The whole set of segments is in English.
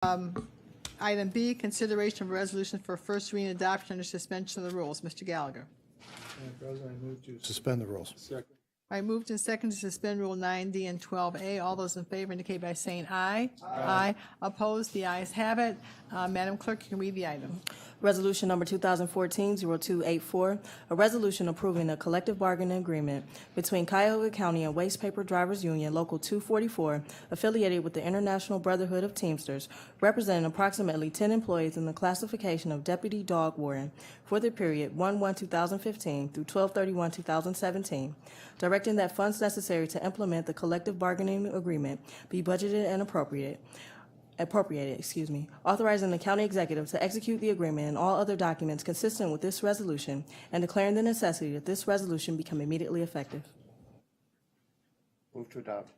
Item B, consideration of a resolution for first reading and adoption under suspension of the rules. Mr. Gallagher. Madam President, I move to suspend the rules. Second. I moved and seconded to suspend Rule 9D and 12A. All those in favor indicate by saying aye. Aye. Opposed? The ayes have it. Madam Clerk, you can read the item. Resolution number 2014-0284, a resolution approving a collective bargaining agreement between Cuyahoga County and Waste Paper Drivers Union, Local 244, affiliated with the International Brotherhood of Teamsters, representing approximately 10 employees in the classification of deputy dog warden for the period 1/1/2015 through 12/31/2017, directing that funds necessary to implement the collective bargaining agreement be budgeted and appropriated, authorizing the county executive to execute the agreement and all other documents consistent with this resolution, and declaring the necessity that this resolution become immediately effective. Move to adopt.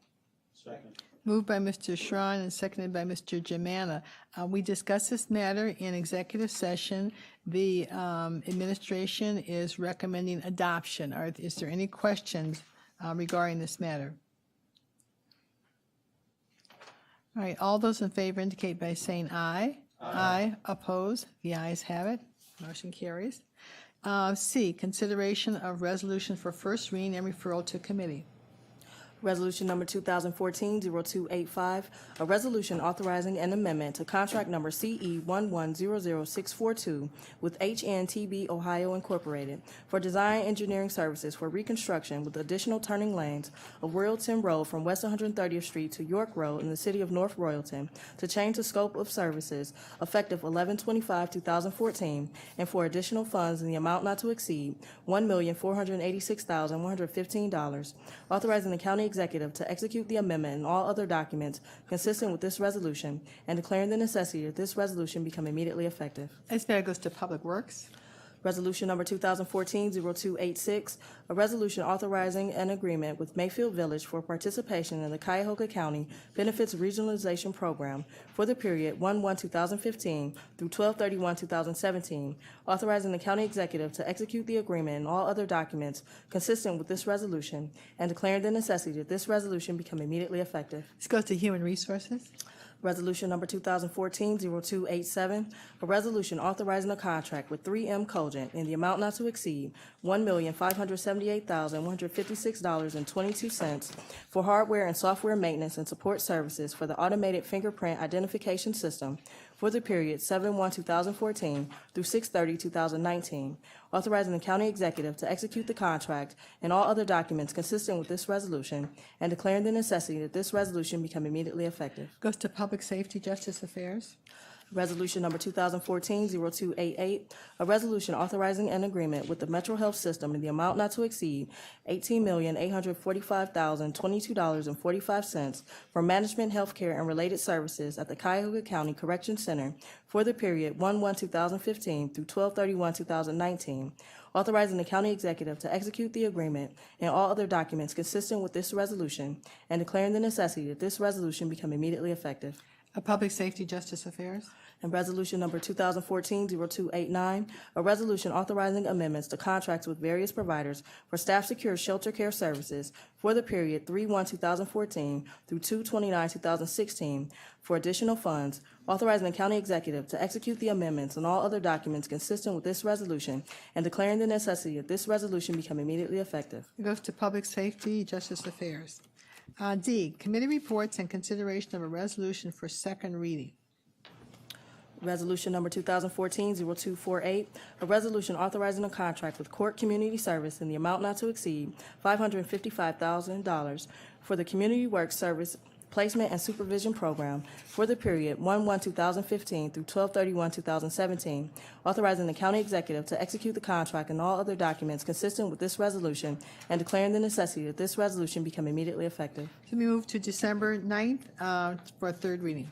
Second. Moved by Mr. Schron and seconded by Mr. Germana. We discussed this matter in executive session. The administration is recommending adoption. Is there any questions regarding this matter? All right, all those in favor indicate by saying aye. Aye. Opposed? The ayes have it. Motion carries. C, consideration of resolution for first reading and referral to committee. Resolution number 2014-0285, a resolution authorizing an amendment to contract number CE 1100642 with HNTB Ohio Incorporated for design engineering services for reconstruction with additional turning lanes of Royalton Road from West 130th Street to York Road in the city of North Royalton to change the scope of services effective 11/25/2014 and for additional funds in the amount not to exceed $1,486,115, authorizing the county executive to execute the amendment and all other documents consistent with this resolution, and declaring the necessity that this resolution become immediately effective. This matter goes to Public Works. Resolution number 2014-0286, a resolution authorizing an agreement with Mayfield Village for participation in the Cuyahoga County Benefits Regionalization Program for the period 1/1/2015 through 12/31/2017, authorizing the county executive to execute the agreement and all other documents consistent with this resolution, and declaring the necessity that this resolution become immediately effective. This goes to Human Resources. Resolution number 2014-0287, a resolution authorizing a contract with 3M Cogent in the amount not to exceed $1,578,156.22 for hardware and software maintenance and support services for the automated fingerprint identification system for the period 7/1/2014 through 6/30/2019, authorizing the county executive to execute the contract and all other documents consistent with this resolution, and declaring the necessity that this resolution become immediately effective. Goes to Public Safety, Justice Affairs. Resolution number 2014-0288, a resolution authorizing an agreement with the Metro Health System in the amount not to exceed $18,845,022.45 for management, healthcare, and related services at the Cuyahoga County Correction Center for the period 1/1/2015 through 12/31/2019, authorizing the county executive to execute the agreement and all other documents consistent with this resolution, and declaring the necessity that this resolution become immediately effective. Public Safety, Justice Affairs. And resolution number 2014-0289, a resolution authorizing amendments to contracts with various providers for staff secure shelter care services for the period 3/1/2014 through 2/29/2016 for additional funds, authorizing the county executive to execute the amendments and all other documents consistent with this resolution, and declaring the necessity that this resolution become immediately effective. It goes to Public Safety, Justice Affairs. D, committee reports and consideration of a resolution for second reading. Resolution number 2014-0248, a resolution authorizing a contract with Court Community Service in the amount not to exceed $555,000 for the Community Work Service Placement and Supervision Program for the period 1/1/2015 through 12/31/2017, authorizing the county executive to execute the contract and all other documents consistent with this resolution, and declaring the necessity that this resolution become immediately effective. Let me move to December 9th for a third reading.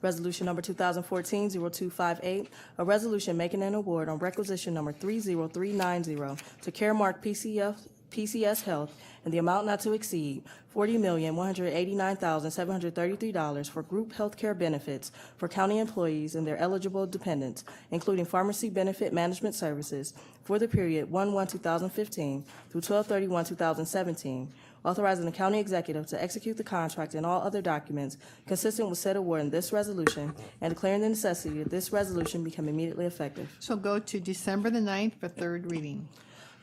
Resolution number 2014-0258, a resolution making an award on requisition number 30390 to Caremark PCS Health in the amount not to exceed $40,189,733 for group health care benefits for county employees and their eligible dependents, including pharmacy benefit management services for the period 1/1/2015 through 12/31/2017, authorizing the county executive to execute the contract and all other documents consistent with said award in this resolution, and declaring the necessity that this resolution become immediately effective. So go to December the 9th for third reading.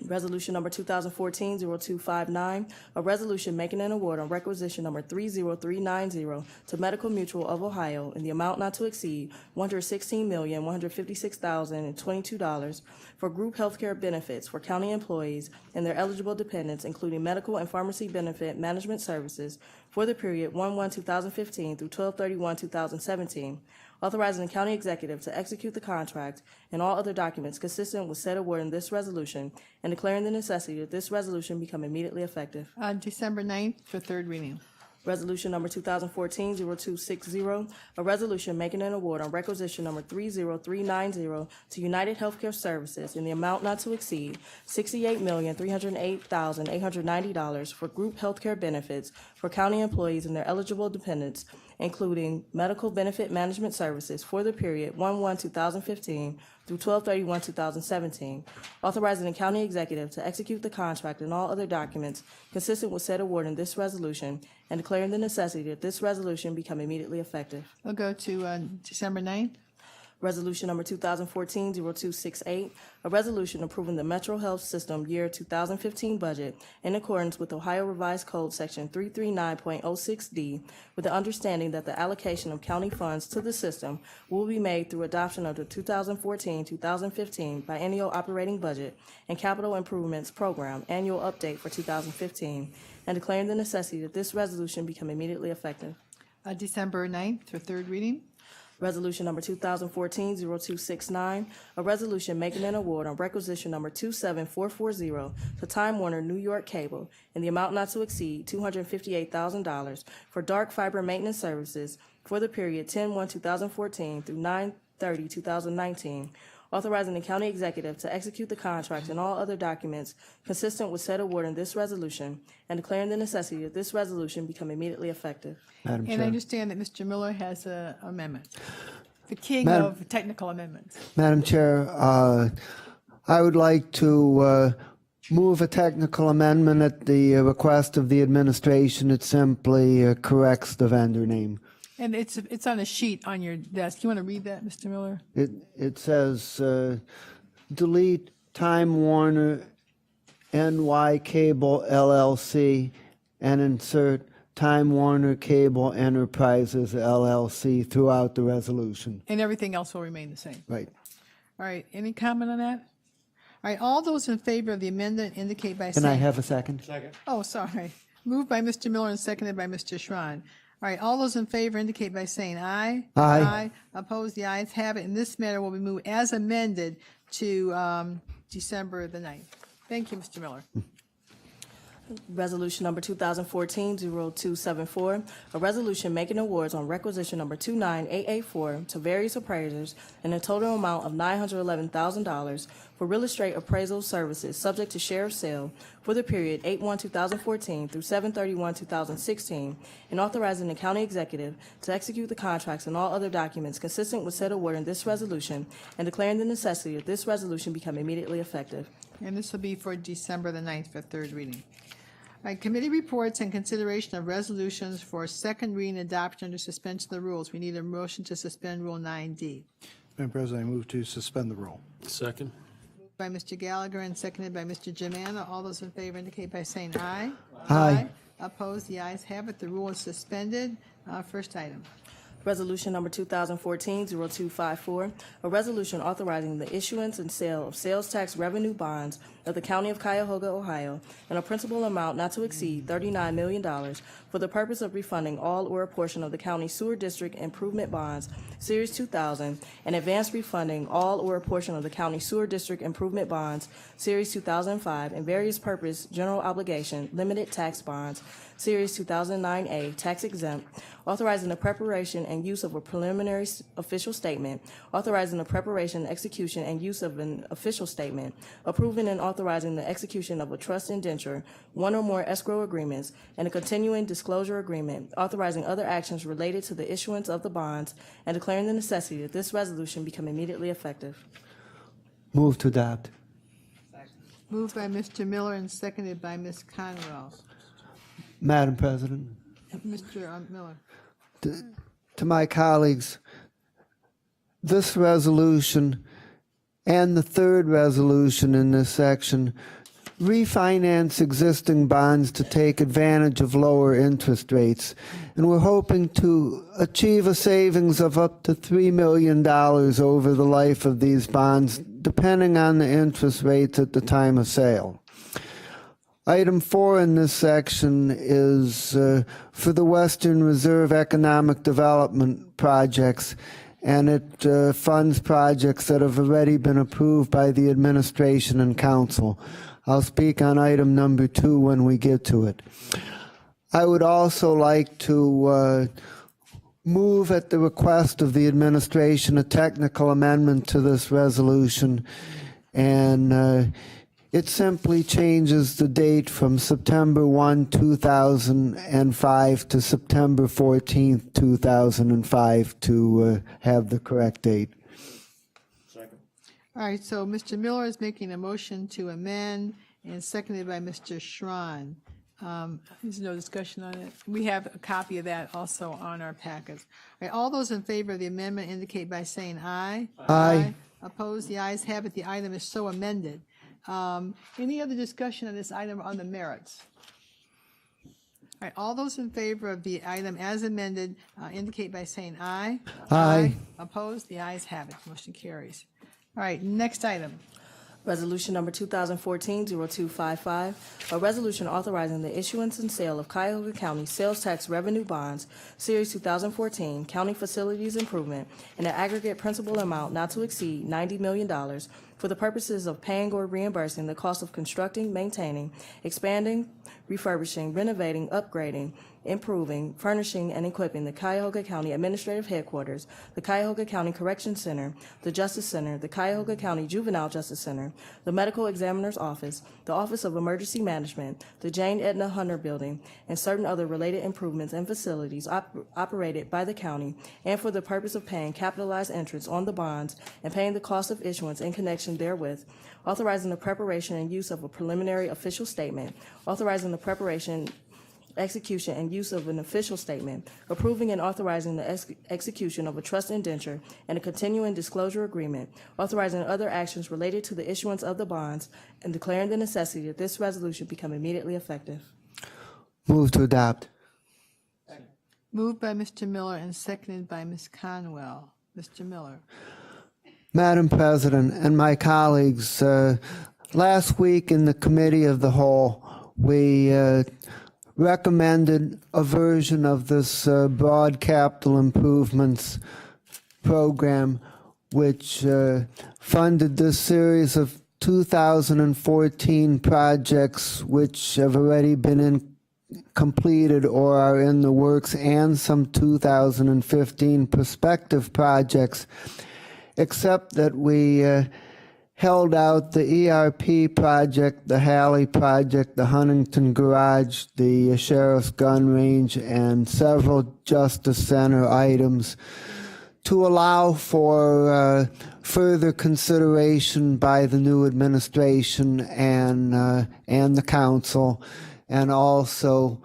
Resolution number 2014-0259, a resolution making an award on requisition number 30390 to Medical Mutual of Ohio in the amount not to exceed $116,156,022 for group healthcare benefits for county employees and their eligible dependents, including medical and pharmacy benefit management services for the period 1/1/2015 through 12/31/2017. Authorizing the county executive to execute the contract and all other documents consistent with said award in this resolution, and declaring the necessity that this resolution become immediately effective. December 9th for third reading. Resolution number 2014-0260, a resolution making an award on requisition number 30390 to United Healthcare Services in the amount not to exceed $68,308,890 for group healthcare benefits for county employees and their eligible dependents, including medical benefit management services for the period 1/1/2015 through 12/31/2017, authorizing the county executive to execute the contract and all other documents consistent with said award in this resolution, and declaring the necessity that this resolution become immediately effective. We'll go to December 9th. Resolution number 2014-0268, a resolution approving the Metro Health System Year 2015 budget in accordance with Ohio Revised Code Section 339.06D, with the understanding that the allocation of county funds to the system will be made through adoption of the 2014-2015 biennial operating budget and capital improvements program annual update for 2015, and declaring the necessity that this resolution become immediately effective. December 9th for third reading. Resolution number 2014-0269, a resolution making an award on requisition number 27440 to Time Warner New York Cable in the amount not to exceed $258,000 for dark fiber maintenance services for the period 10/1/2014 through 9/30/2019, authorizing the county executive to execute the contract and all other documents consistent with said award in this resolution, and declaring the necessity that this resolution become immediately effective. Madam And I Chair. understand that Mr. Miller has an amendment. The king Madam- of technical amendments. Madam Chair, I would like to move a technical amendment at the request of the administration. It simply corrects the vendor name. And it's on a sheet on your desk. You want to read that, Mr. Miller? It says, delete Time Warner NY Cable LLC and insert Time Warner Cable Enterprises LLC throughout the resolution. And everything else will remain the same. Right. All right, any comment on that? All right, all those in favor of the amendment indicate by Can saying. I have a second? Oh, sorry. Moved by Mr. Miller and seconded by Mr. Schron. All right, all those in favor indicate by saying aye. Aye. Opposed, the ayes have it, and this matter will be moved as amended to December the 9th. Thank you, Mr. Miller. Resolution number 2014-0274, a resolution making awards on requisition number 29884 to various appraisers in a total amount of $911,000 for real estate appraisal services subject to share of sale for the period 8/1/2014 through 7/31/2016, and authorizing the county executive to execute the contracts and all other documents consistent with said award in this resolution, and declaring the necessity that this resolution become immediately effective. And this will be for December the 9th for third reading. All right, committee reports and consideration of resolutions for second reading adoption under suspension of the rules. We need a motion to suspend Rule 9D. Madam President, I move to suspend the rule. Second. By Mr. Gallagher and seconded by Mr. Jimana. All those in favor indicate by saying aye. Aye. Opposed, the ayes have it. The rule is suspended. First item. Resolution number 2014-0254, a resolution authorizing the issuance and sale of sales tax revenue bonds of the County of Cuyahoga, Ohio, in a principal amount not to exceed $39 million for the purpose of refunding all or a portion of the county sewer district improvement bonds, Series 2000, and advance refunding all or a portion of the county sewer district improvement bonds, Series 2005, and various purpose general obligation limited tax bonds, Series 2009A, tax exempt, authorizing the preparation and use of a preliminary official statement, authorizing the preparation, execution, and use of an official statement, approving and authorizing the execution of a trust indenture, one or more escrow agreements, and a continuing disclosure agreement, authorizing other actions related to the issuance of the bonds, and declaring the necessity that this resolution become immediately effective. Move to adopt. Moved by Mr. Miller and seconded by Ms. Conwell. Madam President, Mr. Miller. to my colleagues, this resolution and the third resolution in this section refinance existing bonds to take advantage of lower interest rates. And we're hoping to achieve a savings of up to $3 million over the life of these bonds, depending on the interest rates at the time of sale. Item 4 in this section is for the Western Reserve Economic Development projects, and it funds projects that have already been approved by the administration and council. I'll speak on item number 2 when we get to it. I would also like to move at the request of the administration a technical amendment to this resolution, and it simply changes the date from September 1, 2005 to September 14, 2005 to have the correct date. All right, so Mr. Miller is making a motion to amend and seconded by Mr. Schron. There's no discussion on it. We have a copy of that also on our packets. All right, all those in favor of the amendment indicate by saying aye. Aye. Opposed? The ayes have it. The item is so amended. Any other discussion on this item on the merits? All right, all those in favor of the item as amended indicate by saying aye. Aye. Opposed? The ayes have it. Motion carries. All right, next item. Resolution number 2014-0255, a resolution authorizing the issuance and sale of Cuyahoga County sales tax revenue bonds, Series 2014, County Facilities Improvement, in an aggregate principal amount not to exceed $90 million for the purposes of paying or reimbursing the cost of constructing, maintaining, expanding, refurbishing, renovating, upgrading, improving, furnishing, and equipping the Cuyahoga County Administrative Headquarters, the Cuyahoga County Correction Center, the Justice Center, the Cuyahoga County Juvenile Justice Center, the Medical Examiner's Office, the Office of Emergency Management, the Jane Edna Hunter Building, and certain other related improvements and facilities operated by the county, and for the purpose of paying capitalized interest on the bonds and paying the cost of issuance in connection therewith, authorizing the preparation and use of a preliminary official statement, authorizing the preparation, execution, and use of an official statement, approving and authorizing the execution of a trust indenture and a continuing disclosure agreement, authorizing other actions related to the issuance of the bonds, and declaring the necessity that this resolution become immediately effective. Move to adopt. Moved by Mr. Miller and seconded by Ms. Conwell. Mr. Miller. Madam President and my colleagues, last week in the Committee of the Whole, we recommended a version of this broad capital improvements program, which funded this series of 2014 projects which have already been completed or are in the works, and some 2015 prospective projects, except that we held out the ERP project, the Halley project, the Huntington Garage, the Sheriff's Gun Range, and several Justice Center items to allow for further consideration by the new administration and the council, and also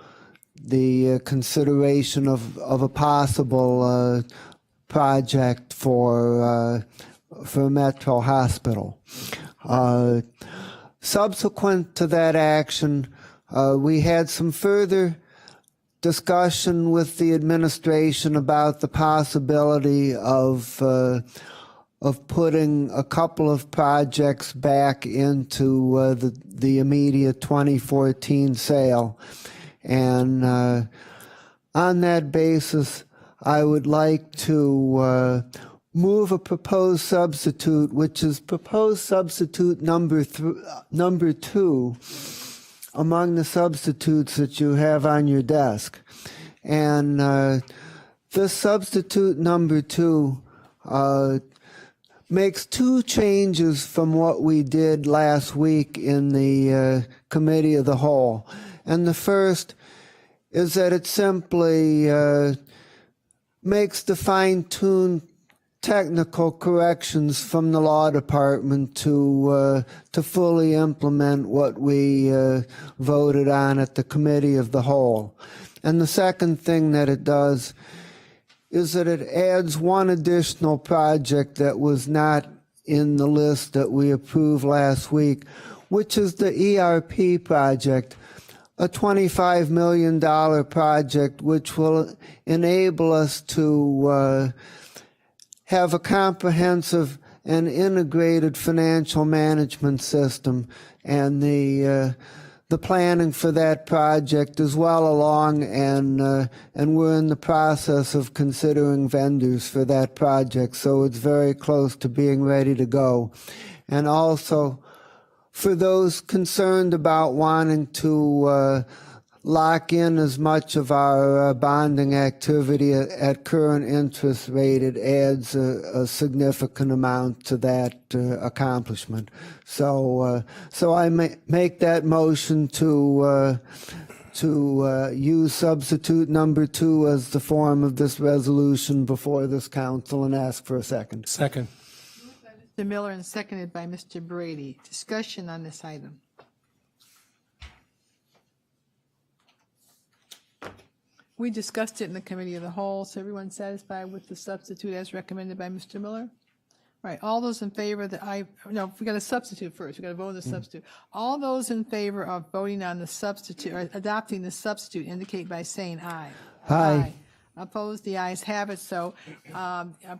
the consideration of a possible project for Metro Hospital. Subsequent to that action, we had some further discussion with the administration about the possibility of putting a couple of projects back into the immediate 2014 sale. And on that basis, I would like to move a proposed substitute, which is proposed substitute number 2 among the substitutes that you have on your desk. And this substitute number 2 makes 2 changes from what we did last week in the Committee of the Whole. And the first is that it simply makes the fine-tuned technical corrections from the law department to fully implement what we voted on at the committee of the whole. And the second thing that it does is that it adds one additional project that was not in the list that we approved last week, which is the ERP project, a $25 million project which will enable us to have a comprehensive and integrated financial management system, and the planning for that project is well along, and we're in the process of considering vendors for that project, so it's very close to being ready to go. And also, for those concerned about wanting to lock in as much of our bonding activity at current interest rate, it adds a significant amount to that accomplishment. So I make that motion to use substitute number 2 as the form of this resolution before this council and ask for a second. Second. Mr. Miller and seconded by Mr. Brady. Discussion on this item. We discussed it in the committee of the whole, so everyone satisfied with the substitute as recommended by Mr. Miller? Right, all those in favor that we got a substitute first, we got to vote on the substitute. All those in favor of voting on the substitute, or adopting the substitute indicate by saying aye. Aye. Opposed, the ayes have it, so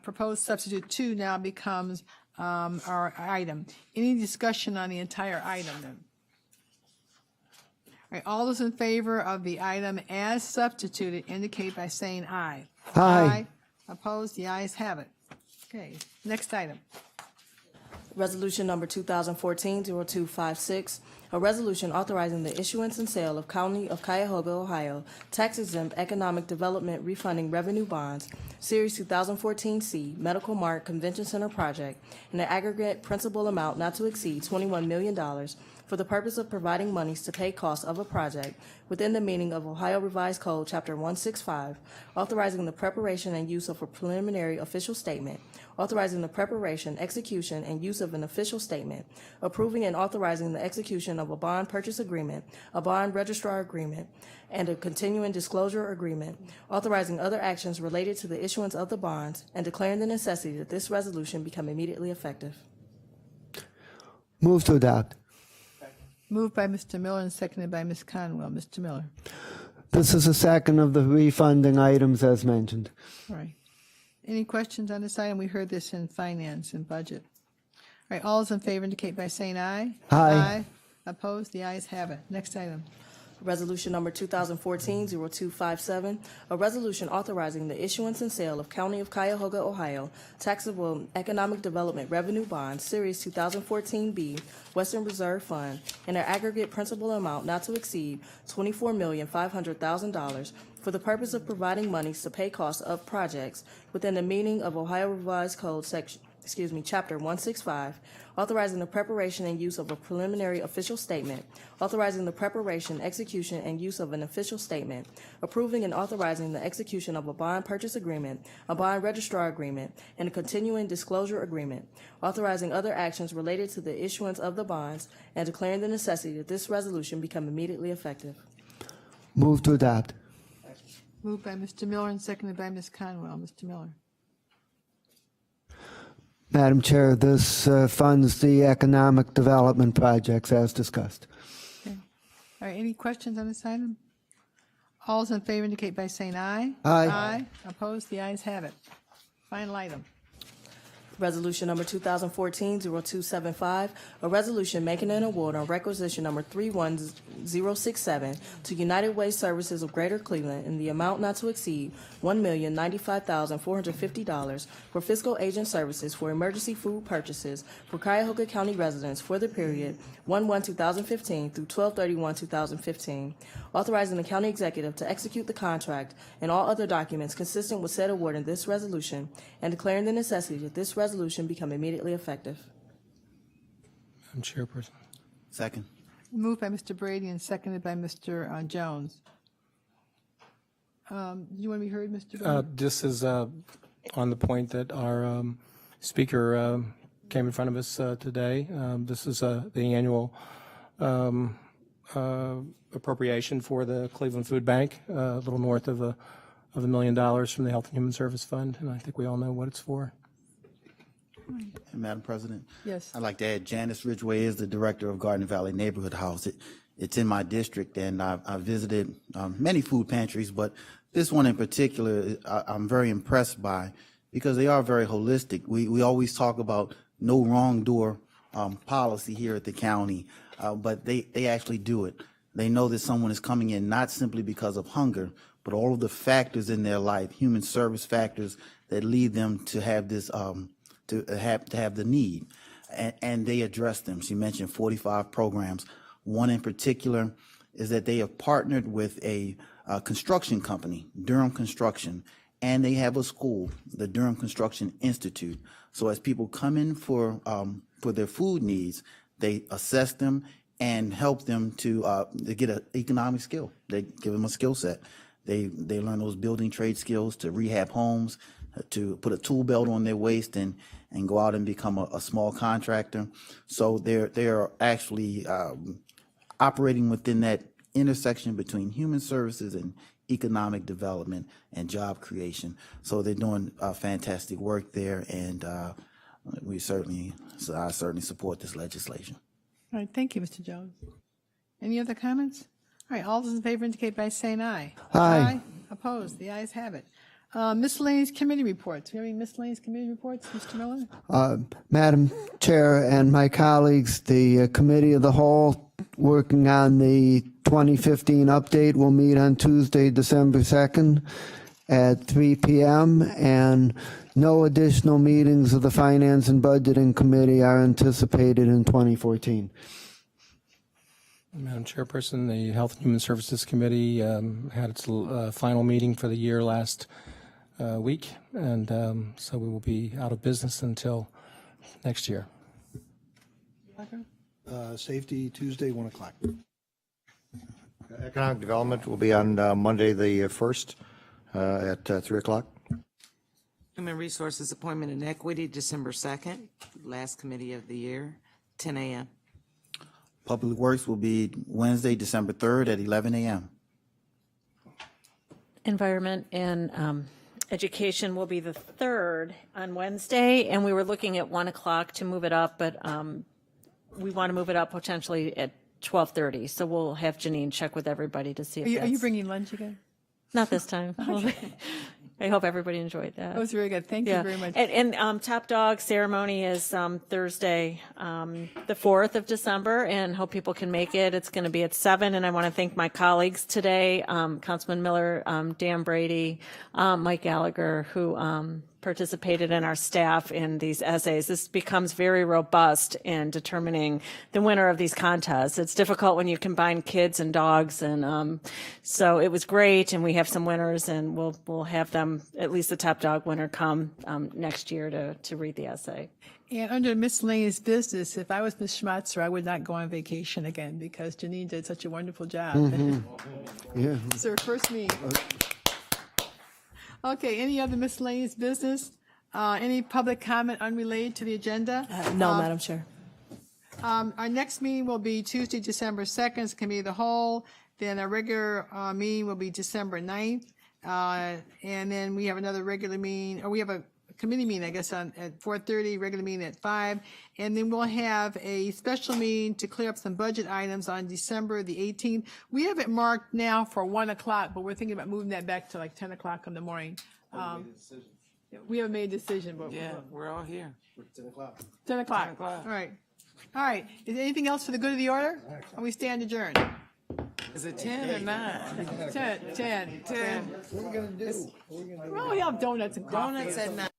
proposed substitute 2 now becomes our item. Any discussion on the entire item then? All right, all those in favor of the item as substituted indicate by saying aye. Aye. Opposed, the ayes have it. Okay, next item. Resolution number 2014-0256, a resolution authorizing the issuance and sale of County of Cuyahoga, Ohio, tax-exempt economic development refunding revenue bonds, Series 2014C, Medical Mart Convention Center Project, in an aggregate principal amount not to exceed $21 million for the purpose of providing monies to pay costs of a project within the meaning of Ohio Revised Code, Chapter 165, authorizing the preparation and use of a preliminary official statement, authorizing the preparation, execution, and use of an official statement, approving and authorizing the execution of a bond purchase agreement, a bond registrar agreement, and a continuing disclosure agreement, authorizing other actions related to the issuance of the bonds, and declaring the necessity that this resolution become immediately effective. Move to adopt. Moved by Mr. Miller and seconded by Ms. Conwell. Mr. Miller. This is a second of the refunding items as mentioned. All right. Any questions on this item? We heard this in finance and budget. All right, all those in favor indicate by saying aye. Aye. Opposed? The ayes have it. Next item. Resolution number 2014-0257, a resolution authorizing the issuance and sale of County of Cuyahoga, Ohio, taxable economic development revenue bonds, Series 2014B, Western Reserve Fund, in an aggregate principal amount not to exceed $24,500,000 for the purpose of providing monies to pay costs of projects within the meaning of Ohio Revised Code, Chapter 165, authorizing the preparation and use of a preliminary official statement, authorizing the preparation, execution, and use of an official statement, approving and authorizing the execution of a bond purchase agreement, a bond registrar agreement, and a continuing disclosure agreement, authorizing other actions related to the issuance of the bonds, and declaring the necessity that this resolution become immediately effective. Move to adopt. Moved by Mr. Miller and seconded by Ms. Conwell. Mr. Miller. Madam Chair, this funds the economic development projects as discussed. Okay. All right, any questions on this item? All those in favor indicate by saying aye. Aye. Aye. Opposed? The ayes have it. Final item. Resolution number 2014-0275, a resolution making an award on requisition number 31067 to United Way Services of Greater Cleveland in the amount not to exceed $1,095,450 for fiscal agent services for emergency food purchases for Cuyahoga County residents for the period 1/1/2015 through 12/31/2015, authorizing the county executive to execute the contract and all other documents consistent with said award in this resolution, and declaring the necessity that this resolution become immediately effective. Madam Chairperson. Second. Moved by Mr. Brady and seconded by Mr. Jones. Do you want to be heard, Mr. Brady? This is on the point that our speaker came in front of us today. This is the annual appropriation for the Cleveland Food Bank, a little north of $1 million from the Health and Human Service Fund, and I think we all know what it's for. Madam President? Yes. I'd like to add Janice Ridgway is the director of Garden Valley Neighborhood House. It's in my district, and I visited many food pantries, but this one in particular I'm very impressed by because they are very holistic. We always talk about no wrong door policy here at the county, but they actually do it. They know that someone is coming in not simply because of hunger, but all of the factors in their life, human service factors that lead them to have this to have the need, and they address them. She mentioned 45 programs. One in particular is that they have partnered with a construction company, Durham Construction, and they have a school, the Durham Construction Institute. So as people come in for their food needs, they assess them and help them to get an economic skill. They give them a skill set. They learn those building trade skills to rehab homes, to put a tool belt on their waist and go out and become a small contractor. So they're actually operating within that intersection between human services and economic development and job creation. So they're doing fantastic work there, and I certainly support this legislation. All right, thank you, Mr. Jones. Any other comments? All right, all those in favor indicate by saying aye. Aye. Opposed? The ayes have it. Miscellaneous committee reports. Do you have any miscellaneous committee reports, Mr. Miller? Madam Chair and my colleagues, the Committee of the Whole working on the 2015 update will meet on Tuesday, December 2nd at 3 p.m. and no additional meetings of the Finance and Budgeting Committee are anticipated in 2014. Madam Chairperson, the Health and Human Services Committee had its final meeting for the year last week, and so we will be out of business until next year. Safety Tuesday, 1 o'clock. Economic Development will be on Monday, the 1st at 3 o'clock. Human Resources Appointment and Equity, December 2nd, last committee of the year, 10 a.m. Public Works will be Wednesday, December 3rd at 11 a.m. Environment and Education will be the 3rd on Wednesday, and we were looking at 1 o'clock to move it up, but we want to move it up potentially at 12:30. So we'll have Janine check with everybody to see if Are you that's bringing lunch again? not this time. I hope everybody enjoyed that. That was very good. Thank you very much. And Top Dog ceremony is Thursday, the 4th of December, and hope people can make it. It's going to be at 7, and I want to thank my colleagues today, Councilman Miller, Dan Brady, Mike Gallagher, who participated in our staff in these essays. This becomes very robust in determining the winner of these contests. It's difficult when you combine kids and dogs, and so it was great, and we have some winners, and we'll have them, at least the top dog winner, come next year to read the essay. And under miscellaneous business, if I was Ms. Schmatzer, I would not go on vacation again because Janine did such a wonderful job. Yeah. It's her first meeting. Okay, any other miscellaneous business? Any public comment unrelated to the agenda? No, Madam Chair. Our next meeting will be Tuesday, December 2nd, it's Committee of the Whole. Then our regular meeting will be December 9th. And then we have another regular meeting, or we have a committee meeting, I guess, at 4:30, regular meeting at 5. And then we'll have a special meeting to clear up some budget items on December the 18th. We have it marked now for 1 o'clock, but we're thinking about moving that back to like 10 o'clock in the morning. We haven't made a decision, but Yeah, we're all here. 10 o'clock. 10 o'clock. All right. All right. Is there anything else for the good of the order? Or we stand adjourned? Is it 10 or 9? 10. 10. Well, we have donuts and coffee. Donuts at 9.